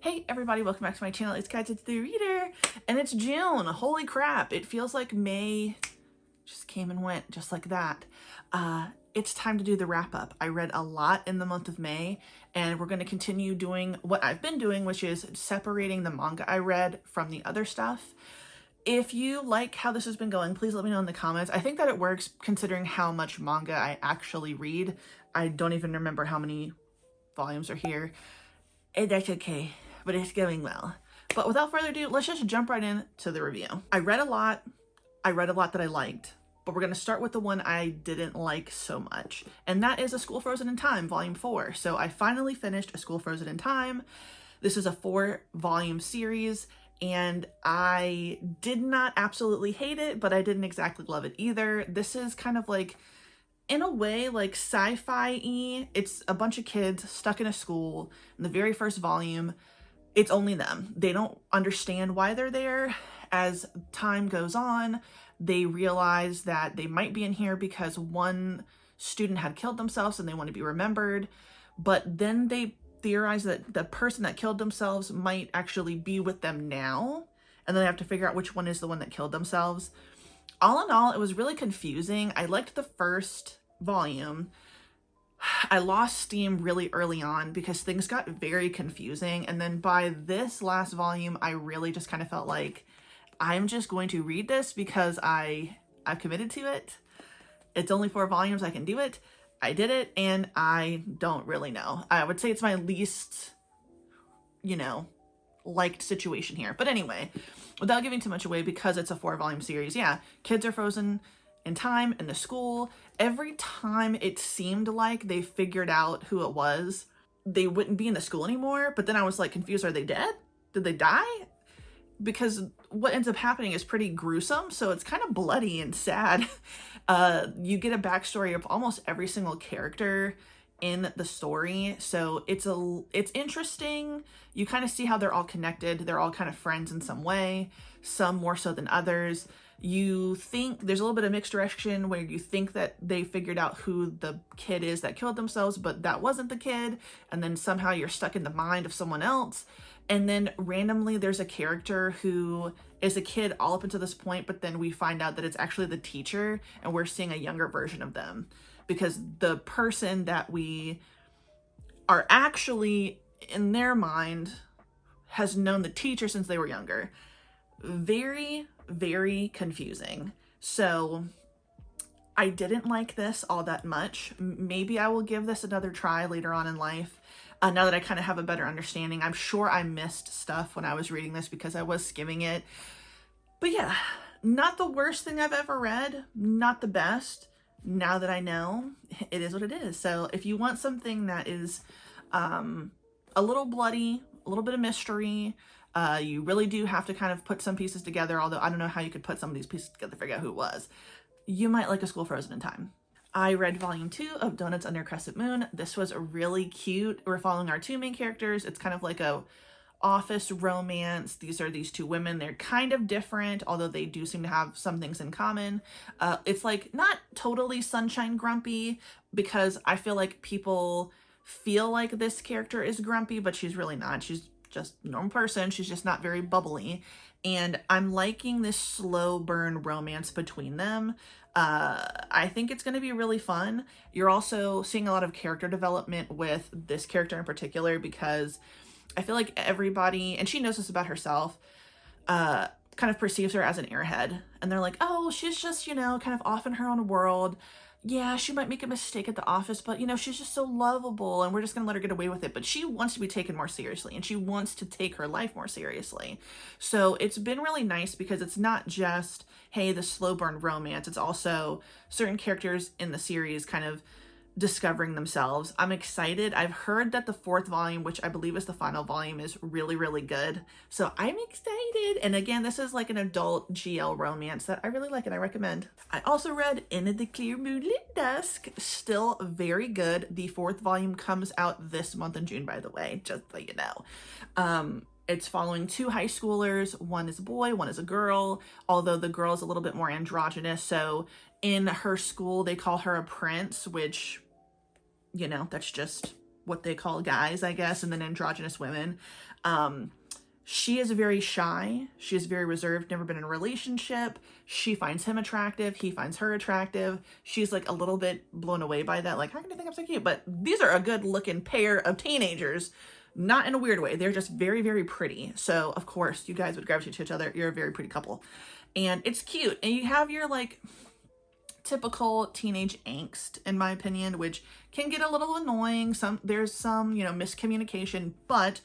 Hey everybody, welcome back to my channel. It's Guides to the Reader, and it's June. Holy crap, it feels like May just came and went just like that. It's time to do the wrap up. I read a lot in the month of May, and we're going to continue doing what I've been doing, which is separating the manga I read from the other stuff. If you like how this has been going, please let me know in the comments. I think that it works considering how much manga I actually read. I don't even remember how many volumes are here. And that's okay, but it's going well. But without further ado, let's just jump right into the review. I read a lot that I liked, but we're gonna start with the one I didn't like so much. And that is A School Frozen in Time, Volume 4. So I finally finished A School Frozen in Time. This is a 4-volume series, and I did not absolutely hate it, but I didn't exactly love it either. This is kind of like, in a way, like sci-fi-y. It's a bunch of kids stuck in a school. In the very first volume, it's only them. They don't understand why they're there. As time goes on, they realize that they might be in here because one student had killed themselves and they want to be remembered. But then they theorize that the person that killed themselves might actually be with them now. And then they have to figure out which one is the one that killed themselves. All in all, it was really confusing. I liked the first volume. I lost steam really early on because things got very confusing. And then by this last volume, I really just kind of felt like I'm just going to read this because I've committed to it. It's only 4 volumes. I can do it. I did it, and I don't really know. I would say it's my least, liked situation here. But anyway, without giving too much away, because it's a 4-volume series, yeah, kids are frozen in time in the school. Every time it seemed like they figured out who it was, they wouldn't be in the school anymore. But then I was like confused. Are they dead? Did they die? Because what ends up happening is pretty gruesome, so it's kind of bloody and sad. You get a backstory of almost every single character in the story, so it's interesting. You kind of see how they're all connected. They're all kind of friends in some way, some more so than others. You think there's a little bit of mixed direction where you think that they figured out who the kid is that killed themselves, but that wasn't the kid, and then somehow you're stuck in the mind of someone else. And then randomly there's a character who is a kid all up until this point, but then we find out that it's actually the teacher, and we're seeing a younger version of them because the person that we are actually in their mind has known the teacher since they were younger. Very, very confusing. So I didn't like this all that much. Maybe I will give this another try later on in life. Now that I kind of have a better understanding. I'm sure I missed stuff when I was reading this because I was skimming it. But yeah, not the worst thing I've ever read. Not the best. Now that I know, it is what it is. So if you want something that is a little bloody, a little bit of mystery, you really do have to kind of put some pieces together, although I don't know how you could put some of these pieces together to figure out who it was. You might like A School Frozen in Time. I read volume 2 of Donuts Under a Crescent Moon. This was really cute. We're following our 2 main characters. It's kind of like a office romance. These are these 2 women. They're kind of different, although they do seem to have some things in common. It's like not totally sunshine grumpy, because I feel like people feel like this character is grumpy, but she's really not. She's just a normal person. She's just not very bubbly. And I'm liking this slow burn romance between them. I think it's going to be really fun. You're also seeing a lot of character development with this character in particular, because I feel like everybody, and she knows this about herself, kind of perceives her as an airhead. And they're like, oh, she's just, kind of off in her own world. Yeah, she might make a mistake at the office, but, she's just so lovable, and we're just going to let her get away with it. But she wants to be taken more seriously, and she wants to take her life more seriously. So it's been really nice because it's not just, hey, the slow burn romance. It's also certain characters in the series kind of discovering themselves. I'm excited. I've heard that the 4th volume, which I believe is the final volume, is really, really good. So I'm excited. And again, this is like an adult GL romance that I really like and I recommend. I also read In the Clear Moonlit Dusk. Still very good. The 4th volume comes out this month in June, by the way, just so you know. It's following 2 high schoolers. One is a boy, one is a girl, although the girl is a little bit more androgynous. So in her school, they call her a prince, which, that's just what they call guys, I guess, and then androgynous women. She is very shy. She is very reserved, never been in a relationship. She finds him attractive. He finds her attractive. She's like a little bit blown away by that. Like, how can you think I'm so cute? But these are a good looking pair of teenagers, not in a weird way. They're just very, very pretty. So of course you guys would gravitate to each other. You're a very pretty couple and it's cute. And you have your like typical teenage angst, in my opinion, which can get a little annoying. There's some, you know, miscommunication, but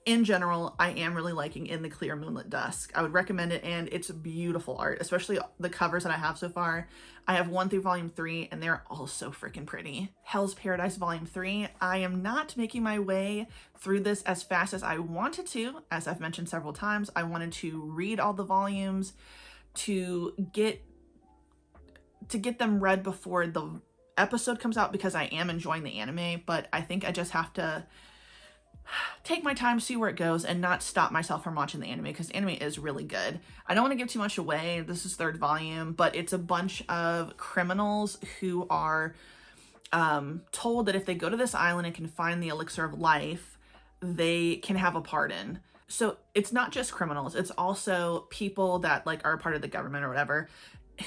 in general, I am really liking In the Clear Moonlit Dusk. I would recommend it, and it's beautiful art, especially the covers that I have so far. I have 1 through volume 3, and they're all so freaking pretty. Hell's Paradise volume 3. I am not making my way through this as fast as I wanted to. As I've mentioned several times, I wanted to read all the volumes to get them read before the episode comes out, because I am enjoying the anime, but I think I just have to take my time, see where it goes, and not stop myself from watching the anime, because the anime is really good. I don't want to give too much away. This is 3rd volume, but it's a bunch of criminals who are told that if they go to this island and can find the elixir of life, they can have a pardon. So it's not just criminals, it's also people that like are a part of the government or whatever,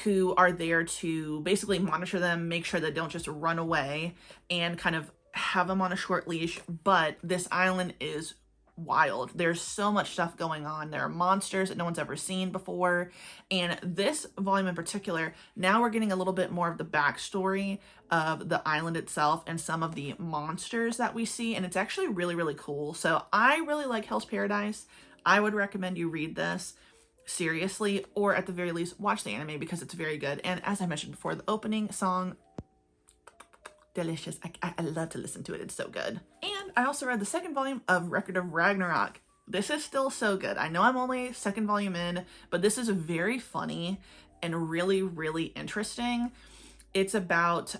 who are there to basically monitor them, make sure they don't just run away, and kind of have them on a short leash. But this island is wild. There's so much stuff going on. There are monsters that no one's ever seen before. And this volume in particular, now we're getting a little bit more of the backstory of the island itself and some of the monsters that we see. And it's actually really, really cool. So I really like Hell's Paradise. I would recommend you read this seriously, or at the very least watch the anime, because it's very good. And as I mentioned before, the opening song, delicious. I love to listen to it. It's so good. And I also read the 2nd volume of Record of Ragnarok. This is still so good. I know I'm only 2nd volume in, but this is very funny and really, really interesting. It's about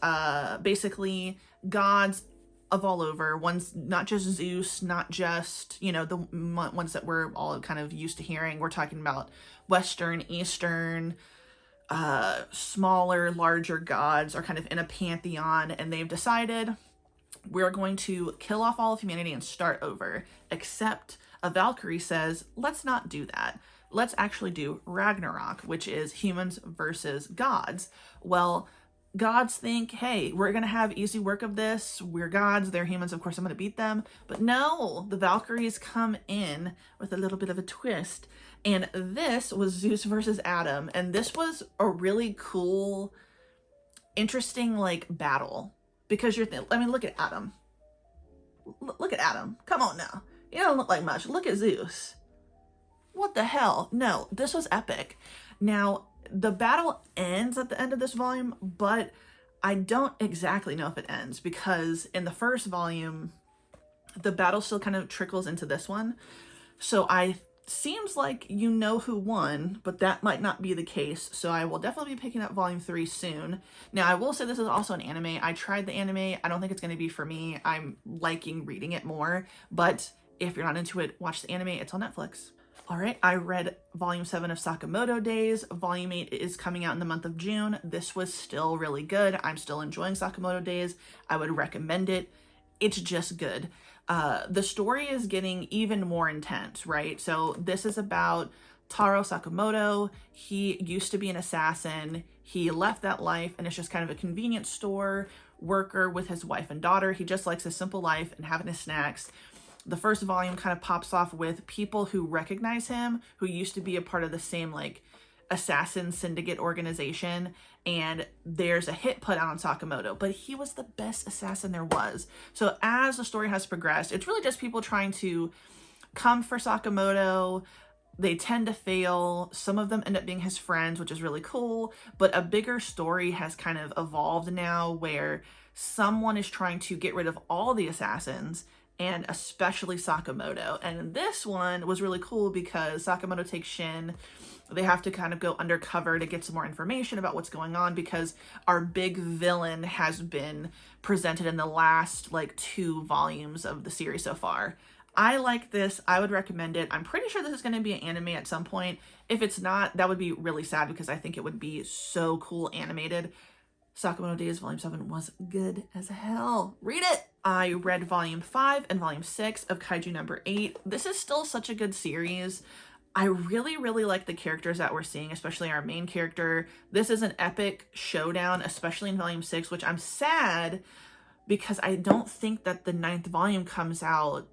basically gods of all over. One's not just Zeus, not just, you know, the ones that we're all kind of used to hearing. We're talking about Western, Eastern, smaller, larger gods are kind of in a pantheon, and they've decided we're going to kill off all of humanity and start over. Except a Valkyrie says, let's not do that. Let's actually do Ragnarok, which is humans versus gods. Well, gods think, hey, we're going to have easy work of this. We're gods, they're humans, of course I'm going to beat them. But no, the Valkyries come in with a little bit of a twist. And this was Zeus versus Adam. And this was a really cool, interesting, like, battle. Because I mean, look at Adam. Look at Adam. Come on now. You don't look like much. Look at Zeus. What the hell? No, this was epic. Now, the battle ends at the end of this volume, but I don't exactly know if it ends, because in the 1st volume, the battle still kind of trickles into this one. So seems like you know who won, but that might not be the case. So I will definitely be picking up volume 3 soon. Now, I will say this is also an anime. I tried the anime. I don't think it's going to be for me. I'm liking reading it more, but if you're not into it, watch the anime. It's on Netflix. All right, I read volume 7 of Sakamoto Days. Volume 8 is coming out in the month of June. This was still really good. I'm still enjoying Sakamoto Days. I would recommend it. It's just good. The story is getting even more intense, right? So this is about Taro Sakamoto. He used to be an assassin. He left that life and it's just kind of a convenience store worker with his wife and daughter. He just likes a simple life and having his snacks. The 1st volume kind of pops off with people who recognize him, who used to be a part of the same like assassin syndicate organization, and there's a hit put out on Sakamoto, but he was the best assassin there was. So as the story has progressed, it's really just people trying to come for Sakamoto. They tend to fail. Some of them end up being his friends, which is really cool, but a bigger story has kind of evolved now where someone is trying to get rid of all the assassins, and especially Sakamoto. And this one was really cool because Sakamoto takes Shin. They have to kind of go undercover to get some more information about what's going on, because our big villain has been presented in the last like 2 volumes of the series so far. I like this. I would recommend it. I'm pretty sure this is going to be an anime at some point. If it's not, that would be really sad, because I think it would be so cool animated. Sakamoto Days Volume 7 was good as hell. Read it! I read volume 5 and volume 6 of Kaiju number 8. This is still such a good series. I really, really like the characters that we're seeing, especially our main character. This is an epic showdown, especially in volume 6, which I'm sad because I don't think that the 9th volume comes out.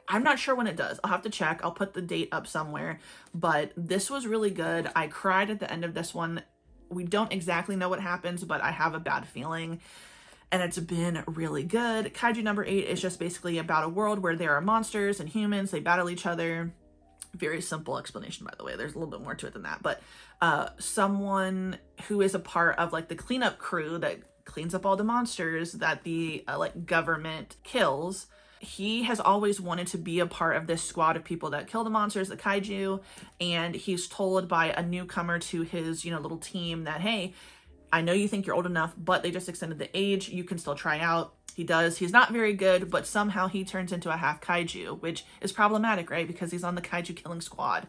I'm not sure when it does. I'll have to check. I'll put the date up somewhere. But this was really good. I cried at the end of this one. We don't exactly know what happens, but I have a bad feeling. And it's been really good. Kaiju number 8 is just basically about a world where there are monsters and humans. They battle each other. Very simple explanation, by the way. There's a little bit more to it than that. But someone who is a part of like the cleanup crew that cleans up all the monsters that the like government kills, he has always wanted to be a part of this squad of people that kill the monsters, the kaiju. And he's told by a newcomer to his, little team that, hey, I know you think you're old enough, but they just extended the age. You can still try out. He does. He's not very good, but somehow he turns into a half kaiju, which is problematic, right? Because he's on the kaiju killing squad.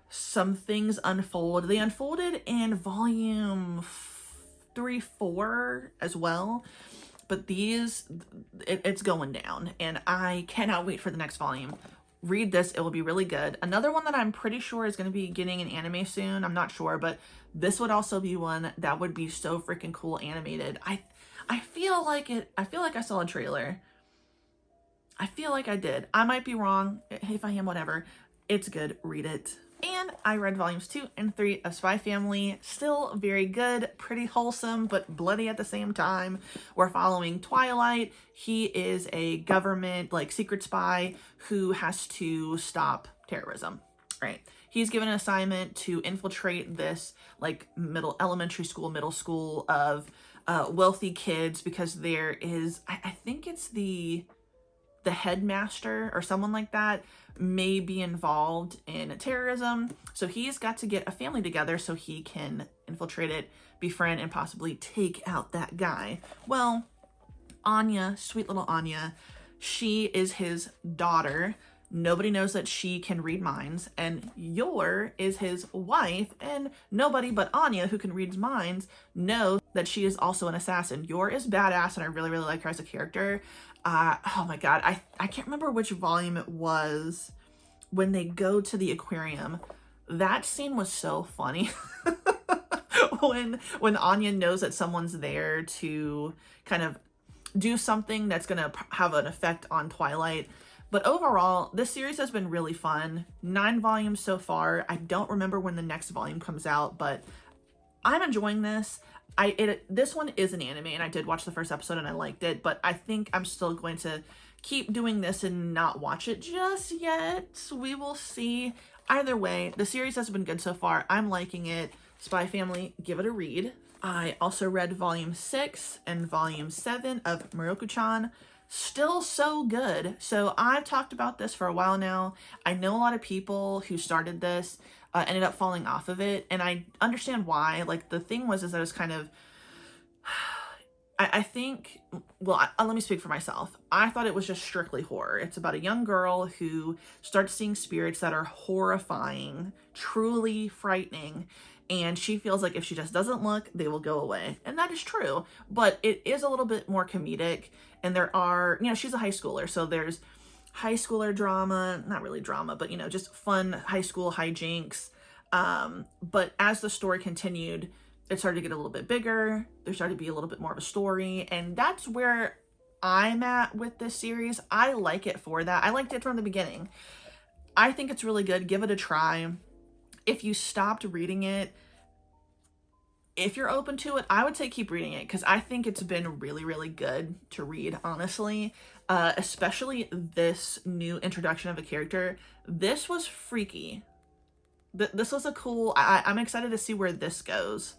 Some things unfold. They unfolded in volume 3, 4 as well. But it's going down. And I cannot wait for the next volume. Read this. It will be really good. Another one that I'm pretty sure is going to be getting an anime soon. I'm not sure, but this would also be one that would be so freaking cool animated. I feel like I saw a trailer. I feel like I did. I might be wrong. If I am, whatever. It's good. Read it. And I read volumes 2 and 3 of Spy Family. Still very good, pretty wholesome, but bloody at the same time. We're following Twilight. He is a government, like, secret spy who has to stop terrorism, right? He's given an assignment to infiltrate this, like, elementary school, middle school of wealthy kids because there is, I think it's the headmaster or someone like that may be involved in terrorism. So he's got to get a family together so he can infiltrate it, befriend, and possibly take out that guy. Well, Anya, sweet little Anya, she is his daughter. Nobody knows that she can read minds. And Yor is his wife, and nobody but Anya, who can read minds, knows that she is also an assassin. Yor is badass, and I really, really like her as a character. Oh my god, I can't remember which volume it was when they go to the aquarium. That scene was so funny. when Anya knows that someone's there to kind of do something that's going to have an effect on Twilight. But overall, this series has been really fun. 9 volumes so far. I don't remember when the next volume comes out, but I'm enjoying this. This one is an anime, and I did watch the first episode and I liked it, but I think I'm still going to keep doing this and not watch it just yet. We will see. Either way, the series has been good so far. I'm liking it. Spy Family, give it a read. I also read volume 6 and volume 7 of Moroku-chan. Still so good. So I've talked about this for a while now. I know a lot of people who started this ended up falling off of it, and I understand why. Like, the thing was that it was kind of, I think, well, let me speak for myself. I thought it was just strictly horror. It's about a young girl who starts seeing spirits that are horrifying, truly frightening, and she feels like if she just doesn't look, they will go away. And that is true, but it is a little bit more comedic, and there are, she's a high schooler, so there's high schooler drama, not really drama, but, just fun high school hijinks. But as the story continued, it started to get a little bit bigger. There started to be a little bit more of a story. And that's where I'm at with this series. I like it for that. I liked it from the beginning. I think it's really good. Give it a try. If you stopped reading it, if you're open to it, I would say keep reading it, because I think it's been really, really good to read, honestly. Especially this new introduction of a character. This was freaky. This was a cool... I'm excited to see where this goes.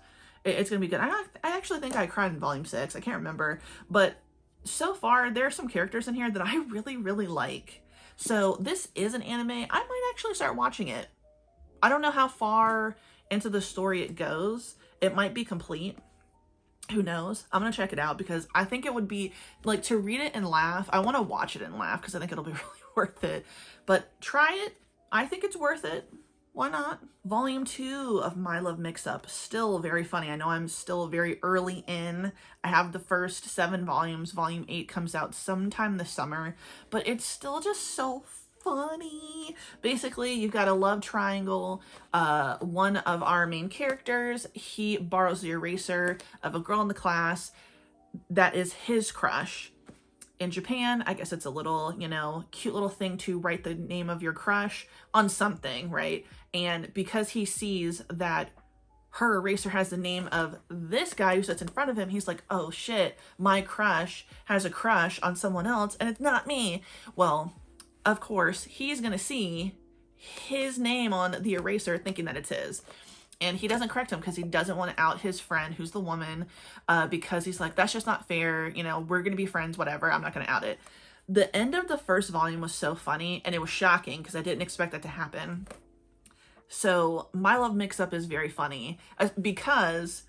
It's going to be good. I actually think I cried in volume 6. I can't remember. But so far, there are some characters in here that I really, really like. So this is an anime. I might actually start watching it. I don't know how far into the story it goes. It might be complete. Who knows? I'm going to check it out, because I think it would be, like, to read it and laugh. I want to watch it and laugh, because I think it'll be really worth it. But try it. I think it's worth it. Why not? Volume 2 of My Love Mix-Up, still very funny. I know I'm still very early in. I have the first 7 volumes. Volume 8 comes out sometime this summer, but it's still just so funny. Basically, you've got a love triangle. One of our main characters, he borrows the eraser of a girl in the class that is his crush. In Japan, I guess it's a little, you know, cute little thing to write the name of your crush on something, right? And because he sees that her eraser has the name of this guy who sits in front of him, he's like, oh shit, my crush has a crush on someone else and it's not me. Well, of course, he's gonna see his name on the eraser thinking that it's his. And he doesn't correct him because he doesn't want to out his friend, who's the woman, because he's like, that's just not fair. You know, we're going to be friends, whatever. I'm not going to out it. The end of the first volume was so funny, and it was shocking because I didn't expect that to happen. So My Love Mix-Up is very funny because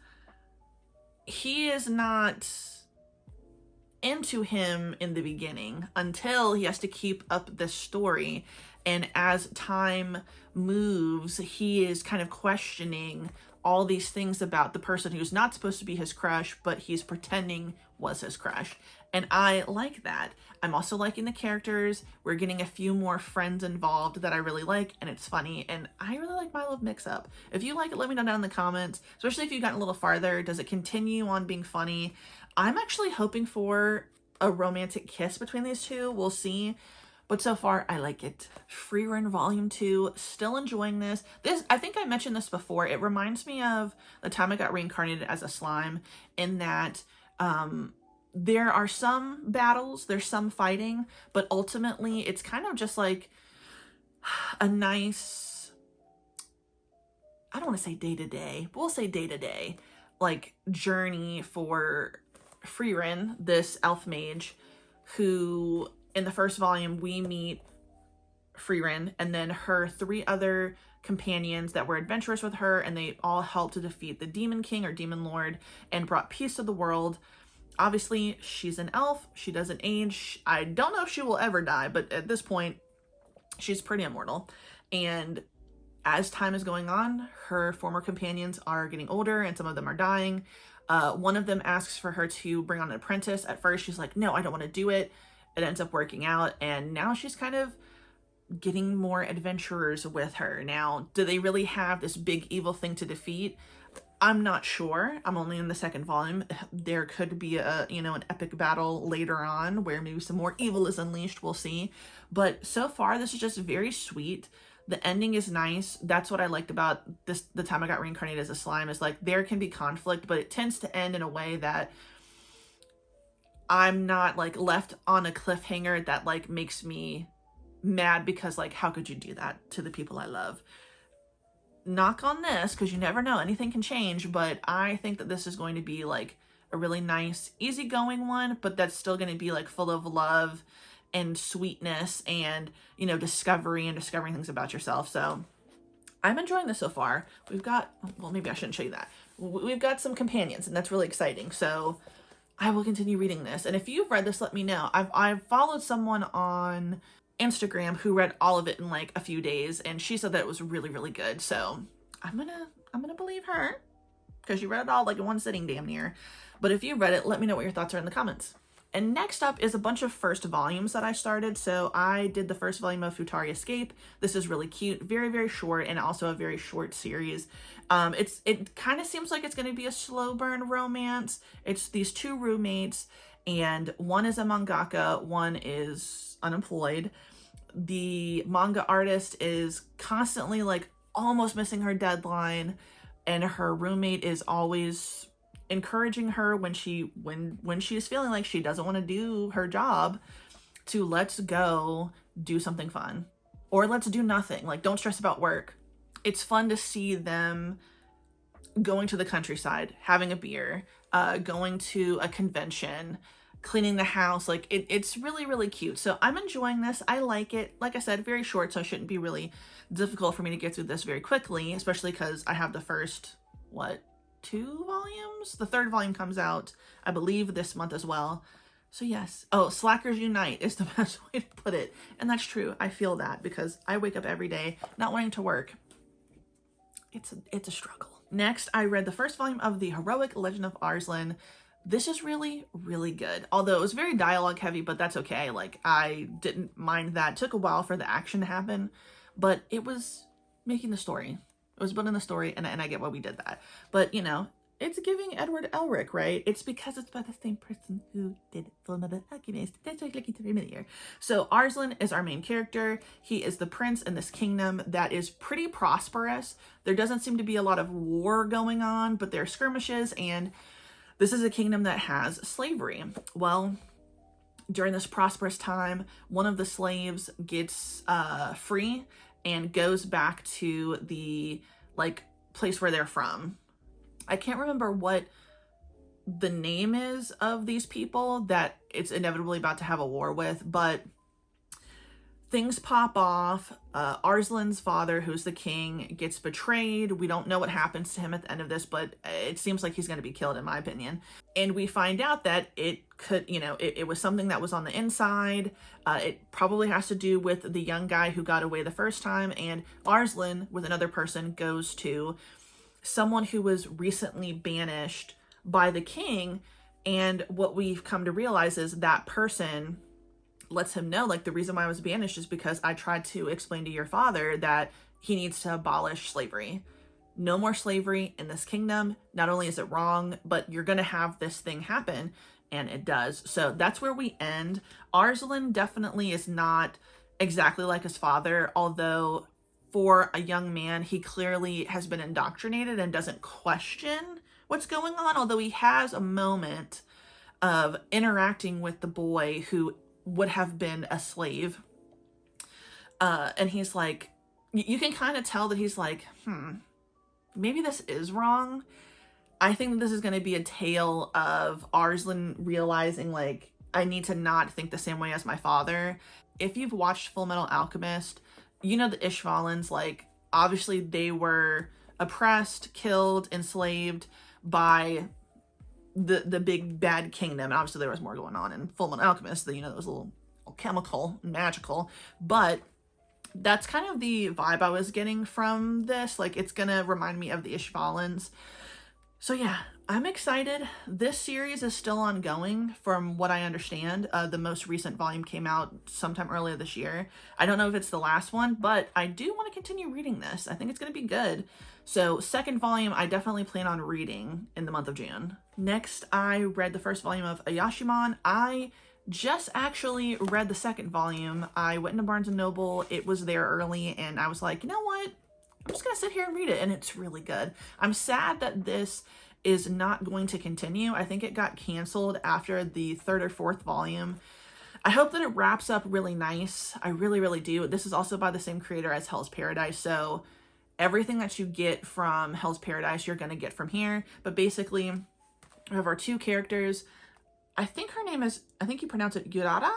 he is not into him in the beginning until he has to keep up this story. And as time moves, he is kind of questioning all these things about the person who's not supposed to be his crush, but he's pretending was his crush. And I like that. I'm also liking the characters. We're getting a few more friends involved that I really like, and it's funny. And I really like My Love Mix-Up. If you like it, let me know down in the comments, especially if you've gotten a little farther. Does it continue on being funny? I'm actually hoping for a romantic kiss between these two. We'll see. But so far, I like it. Frieren Volume 2, still enjoying this. I think I mentioned this before. It reminds me of the time I got reincarnated as a slime, in that there are some battles, there's some fighting, but ultimately it's kind of just like a nice, I don't want to say day-to-day, but we'll say day-to-day, like journey for Frieren, this elf mage, who in the first volume, we meet Frieren and then her 3 other companions that were adventurous with her, and they all helped to defeat the Demon King or Demon Lord and brought peace to the world. Obviously, she's an elf. She doesn't age. I don't know if she will ever die, but at this point, she's pretty immortal. And as time is going on, her former companions are getting older and some of them are dying. One of them asks for her to bring on an apprentice. At first, she's like, no, I don't want to do it. It ends up working out, and now she's kind of getting more adventurers with her. Now, do they really have this big evil thing to defeat? I'm not sure. I'm only in the 2nd volume. There could be a, you know, an epic battle later on where maybe some more evil is unleashed. We'll see. But so far, this is just very sweet. The ending is nice. That's what I liked about this. The time I got reincarnated as a slime is like there can be conflict, but it tends to end in a way that I'm not like left on a cliffhanger that like makes me mad because like, how could you do that to the people I love? Knock on this, because you never know, anything can change, but I think that this is going to be like a really nice, easygoing one, but that's still going to be like full of love and sweetness and, you know, discovery and discovering things about yourself. So I'm enjoying this so far. We've got, well, maybe I shouldn't show you that. We've got some companions, and that's really exciting. So I will continue reading this. And if you've read this, let me know. I've followed someone on Instagram who read all of it in like a few days, and she said that it was really, really good. So I'm gonna believe her, because you read it all like in one sitting damn near. But if you read it, let me know what your thoughts are in the comments. And next up is a bunch of first volumes that I started. So I did the first volume of Futari Escape. This is really cute, very, very short, and also a very short series. It kind of seems like it's going to be a slow burn romance. It's these 2 roommates, and one is a mangaka, one is unemployed. The manga artist is constantly like almost missing her deadline, and her roommate is always encouraging her when she's feeling like she doesn't want to do her job to let's go do something fun, or let's do nothing, like don't stress about work. It's fun to see them going to the countryside, having a beer, going to a convention, cleaning the house. Like it's really, really cute. So I'm enjoying this. I like it. Like I said, very short, so it shouldn't be really difficult for me to get through this very quickly, especially because I have the first 2 volumes. The 3rd volume comes out, I believe, this month as well. So yes. Oh, slackers unite is the best way to put it. And that's true. I feel that because I wake up every day not wanting to work. it's a struggle. Next, I read the first volume of The Heroic Legend of Arslan. This is really, really good. Although it was very dialogue heavy, but that's okay. Like, I didn't mind that. It took a while for the action to happen, but it was making the story. It was building the story, and I get why we did that. But, you know, it's giving Edward Elric, right? It's because it's by the same person who did Fullmetal Alchemist. That's why I'm looking familiar. So Arslan is our main character. He is the prince in this kingdom that is pretty prosperous. There doesn't seem to be a lot of war going on, but there are skirmishes, and this is a kingdom that has slavery. Well, during this prosperous time, one of the slaves gets free and goes back to the like place where they're from. I can't remember what the name is of these people that it's inevitably about to have a war with, but things pop off. Arslan's father, who's the king, gets betrayed. We don't know what happens to him at the end of this, but it seems like he's going to be killed, in my opinion. And we find out that it could, you know, it was something that was on the inside. It probably has to do with the young guy who got away the first time. And Arslan, with another person, goes to someone who was recently banished by the king. And what we've come to realize is that person lets him know, like, the reason why I was banished is because I tried to explain to your father that he needs to abolish slavery. No more slavery in this kingdom. Not only is it wrong, but you're going to have this thing happen, and it does. So that's where we end. Arslan definitely is not exactly like his father, although for a young man, he clearly has been indoctrinated and doesn't question what's going on, although he has a moment of interacting with the boy who would have been a slave. And he's like, you can kind of tell that he's like, maybe this is wrong. I think that this is going to be a tale of Arslan realizing, like, I need to not think the same way as my father. If you've watched Fullmetal Alchemist, you know the Ishvalans, like, obviously they were oppressed, killed, enslaved by the big bad kingdom. And obviously there was more going on in Fullmetal Alchemist that, you know, that was a little chemical and magical, but that's kind of the vibe I was getting from this. Like, it's gonna remind me of the Ishvalans. So yeah, I'm excited. This series is still ongoing from what I understand. The most recent volume came out sometime earlier this year. I don't know if it's the last one, but I do want to continue reading this. I think it's going to be good. So second volume, I definitely plan on reading in the month of June. Next, I read the first volume of Ayashimon. I just actually read the second volume. I went into Barnes & Noble. It was there early, and I was like, you know what? I'm just going to sit here and read it, and it's really good. I'm sad that this is not going to continue. I think it got canceled after the third or fourth volume. I hope that it wraps up really nice. I really, really do. This is also by the same creator as Hell's Paradise, so everything that you get from Hell's Paradise, you're going to get from here. But basically, we have our two characters. I think her name is, I think you pronounce it Yurara,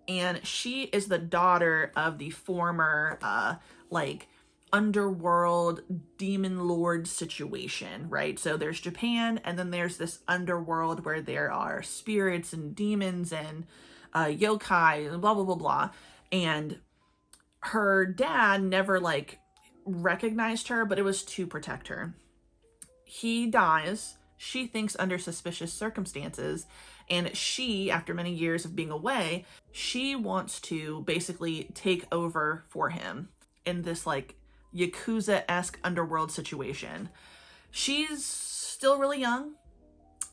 and she is the daughter of the former, like, underworld demon lord situation, right? So there's Japan, and then there's this underworld where there are spirits and demons and yokai and blah, blah, blah, blah. And her dad never, like, recognized her, but it was to protect her. He dies, she thinks under suspicious circumstances, and she, after many years of being away, she wants to basically take over for him in this, like, Yakuza-esque underworld situation. She's still really young,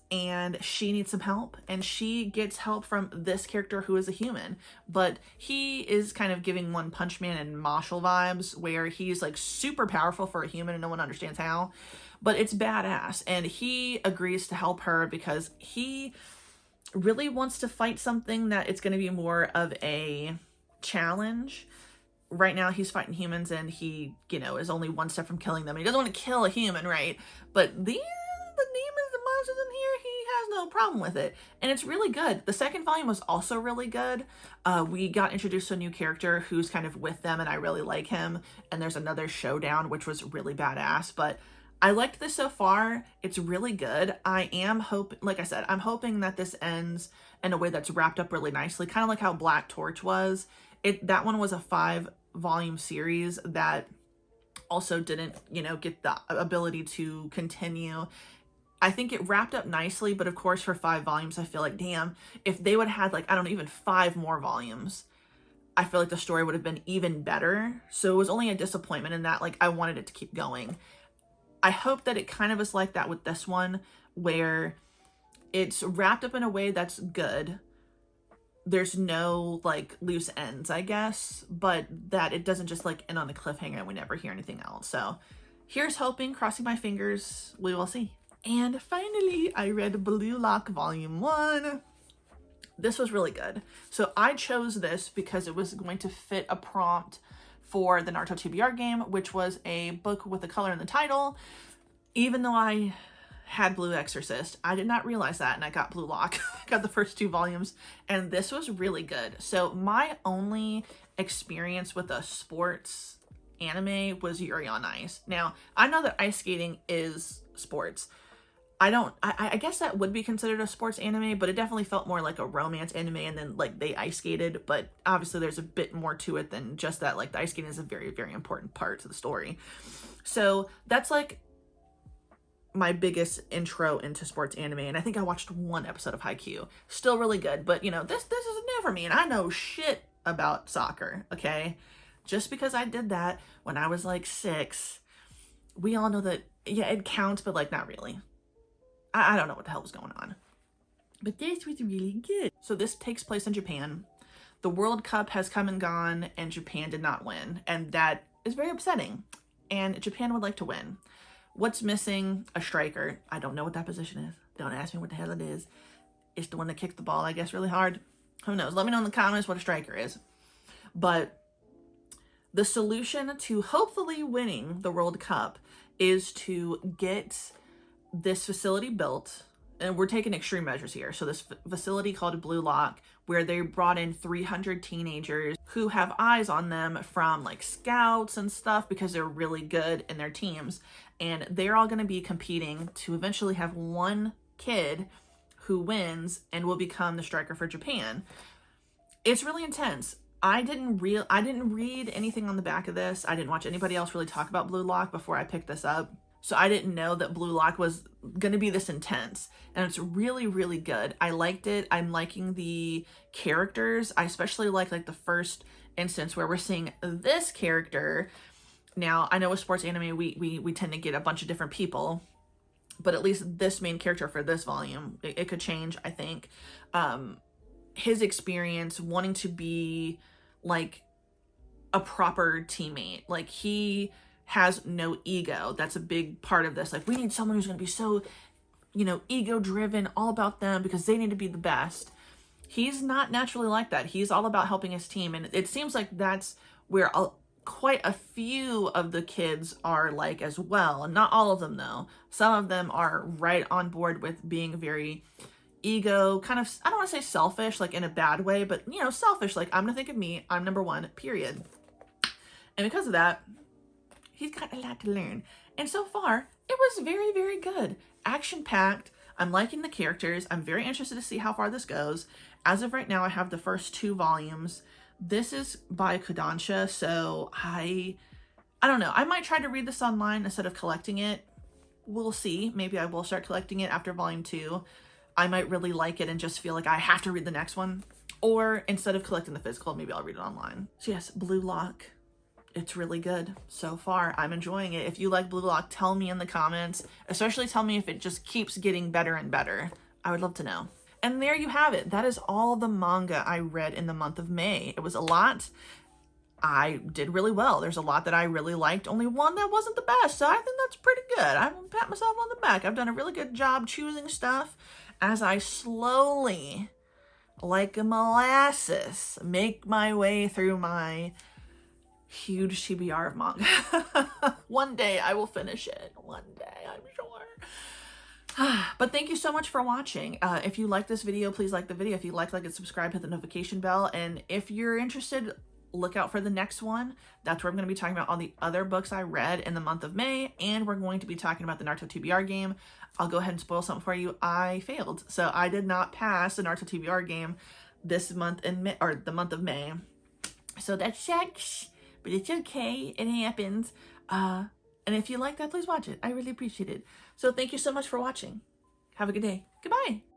and she needs some help, and she gets help from this character who is a human, but he is kind of giving One Punch Man and Marshall vibes, where he's, like, super powerful for a human and no one understands how, but it's badass. And he agrees to help her because he really wants to fight something that it's going to be more of a challenge. Right now he's fighting humans, and he, you know, is only one step from killing them. He doesn't want to kill a human, right? But the demons, the monsters in here, he has no problem with it. And it's really good. The second volume was also really good. We got introduced to a new character who's kind of with them, and I really like him. And there's another showdown, which was really badass. But I liked this so far. It's really good. I am hoping, like I said, I'm hoping that this ends in a way that's wrapped up really nicely. Kind of like how Black Torch was. That one was a 5-volume series that also didn't, you know, get the ability to continue. I think it wrapped up nicely, but of course for 5 volumes, I feel like, damn, if they would have had like, I don't know, even 5 more volumes, I feel like the story would have been even better. So it was only a disappointment in that, like, I wanted it to keep going. I hope that it kind of is like that with this one, where it's wrapped up in a way that's good. There's no like loose ends, I guess, but that it doesn't just like end on a cliffhanger and we never hear anything else. So here's hoping, crossing my fingers, we will see. And finally, I read Blue Lock Volume 1. This was really good. So I chose this because it was going to fit a prompt for the Naruto TBR game, which was a book with a color in the title. Even though I had Blue Exorcist, I did not realize that, and I got Blue Lock. I got the first 2 volumes, and this was really good. So my only experience with a sports anime was Yuri on Ice. Now, I know that ice skating is sports. I guess that would be considered a sports anime, but it definitely felt more like a romance anime, and then like they ice skated, but obviously there's a bit more to it than just that. Like the ice skating is a very, very important part to the story. So that's like my biggest intro into sports anime, and I think I watched 1 episode of Haikyuu. Still really good, but you know, this is new for me, and I know shit about soccer, okay? Just because I did that when I was like 6, we all know that, yeah, it counts, but like not really. I don't know what the hell was going on. But this was really good. So this takes place in Japan. The World Cup has come and gone, and Japan did not win. And that is very upsetting. And Japan would like to win. What's missing? A striker. I don't know what that position is. Don't ask me what the hell it is. It's the one that kicks the ball, I guess, really hard. Who knows? Let me know in the comments what a striker is. But the solution to hopefully winning the World Cup is to get this facility built, and we're taking extreme measures here. So this facility called Blue Lock, where they brought in 300 teenagers who have eyes on them from like scouts and stuff because they're really good in their teams. And they're all going to be competing to eventually have one kid who wins and will become the striker for Japan. It's really intense. I didn't read anything on the back of this. I didn't watch anybody else really talk about Blue Lock before I picked this up. So I didn't know that Blue Lock was going to be this intense, and it's really, really good. I liked it. I'm liking the characters. I especially like the first instance where we're seeing this character. Now, I know with sports anime, we tend to get a bunch of different people, but at least this main character for this volume, it could change, I think. His experience wanting to be like a proper teammate. Like he has no ego. That's a big part of this. Like we need someone who's going to be so, you know, ego driven, all about them because they need to be the best. He's not naturally like that. He's all about helping his team. And it seems like that's where quite a few of the kids are like as well. And not all of them though. Some of them are right on board with being very ego, kind of, I don't want to say selfish, like in a bad way, but you know, selfish. Like I'm going to think of me. I'm number one, period. And because of that, he's got a lot to learn. And so far, it was very, very good. Action-packed. I'm liking the characters. I'm very interested to see how far this goes. As of right now, I have the first 2 volumes. This is by Kodansha, so I don't know. I might try to read this online instead of collecting it. We'll see. Maybe I will start collecting it after volume 2. I might really like it and just feel like I have to read the next one. Or instead of collecting the physical, maybe I'll read it online. So yes, Blue Lock. It's really good so far. I'm enjoying it. If you like Blue Lock, tell me in the comments. Especially tell me if it just keeps getting better and better. I would love to know. And there you have it. That is all the manga I read in the month of May. It was a lot. I did really well. There's a lot that I really liked. Only one that wasn't the best. So I think that's pretty good. I will pat myself on the back. I've done a really good job choosing stuff as I slowly, like a molasses, make my way through my huge TBR of manga. One day I will finish it. One day, I'm sure. But thank you so much for watching. If you like this video, please like the video. If you like it, subscribe, hit the notification bell. And if you're interested, look out for the next one. That's where I'm going to be talking about all the other books I read in the month of May. And we're going to be talking about the Naruto TBR game. I'll go ahead and spoil something for you. I failed. So I did not pass the Naruto TBR game this month in May, or the month of May. So that sucks. But it's okay. It happens. And if you like that, please watch it. I really appreciate it. So thank you so much for watching. Have a good day. Goodbye.